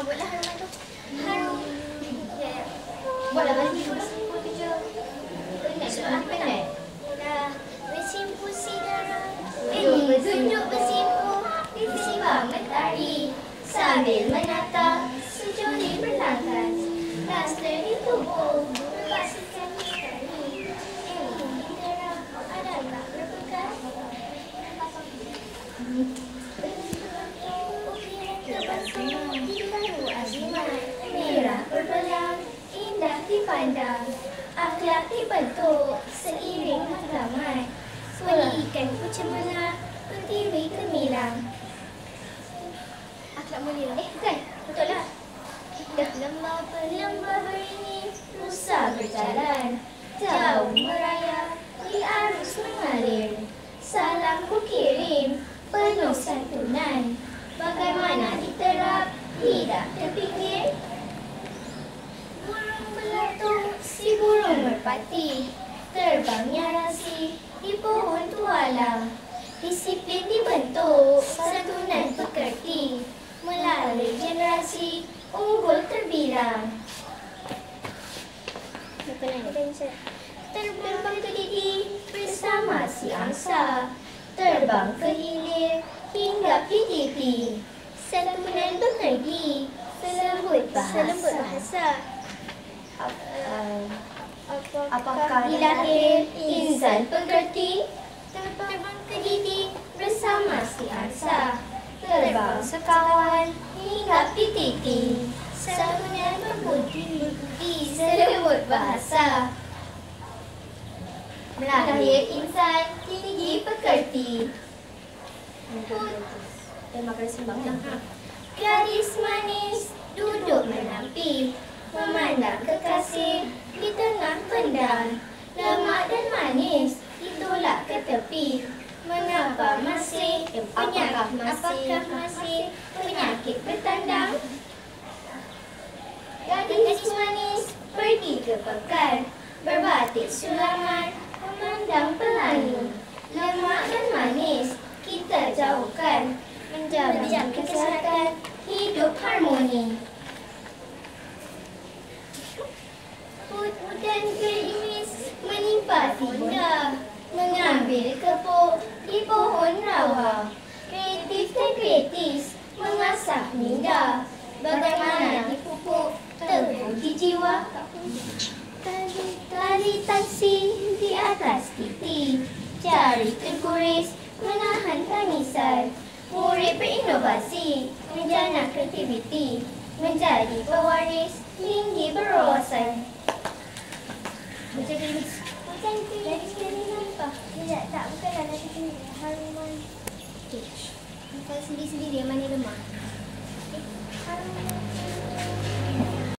buatlah haruman tu. Harum. Ya, ya. Buatlah balik simpul tu je. Penat tu lah, penat. Dah bersimpu sidara. Duduk bersimpu di sibar mentari. Sambil menata sejoli berlanggan. Plaster di tubuh berbasukan mentari. Sidara, adakah berbekas? Ukiran terbasuh di baru azimat. Merah berbelang, indah dipandang. Akhlak dibentuk seiring matlamat. Suara ikan ku cemerlang, berdiri gemilang. Akhlak mulia. Bukan? Betul lah. Lemah berlembah berini, rusa berjalan. Jauh merayap, di arus mengalir. Salam ku kirim, penuh santunan. Bagaimana diterap, tidak terfikir. Burung belatung, si burung merpati. Terbangnya rasi, di pohon tualang. Disiplin dibentuk, santunan pekerti. Melalui generasi, unggul terbilang. Terbang ke didi bersama si angsa. Terbang ke hilir, hinggap di titi. Santunan bekerti, selembut bahasa. Apakah dilahir insan pengerti? Terbang ke didi bersama si angsa. Terbang sekawan, hinggap di titi. Santunan berbudi, selembut bahasa. Melahir insan, tinggi pekerti. Terima kasih banyak. Gadis manis duduk menampi, memandang kekasih di tengah pendang. Lemak dan manis ditolak ke tepi. Mengapa masih penyakit bertandang? Gadis manis pergi ke pekan, berbatik sulaman, memandang pelangi. Lemak dan manis kita jauhkan, menjaga kesihatan, hidup harmoni. Hutan gerimis menimpa tinda, mengambil kepuk di pohon rawa. Kreatif dan kritis mengasah minda. Bagaimana dipupuk terpuji jiwa. Tali taksi di atas titi, jari terkuris menahan tangisan. Murid berinovasi, menjana kreativiti, menjadi pewaris tinggi berwawasan. Macam gerimis. Macam gerimis apa? Tidak, tak, bukanlah nanti sini. Haruman. Okey. Kalau sendiri-sendiri yang mana lemah. Haruman.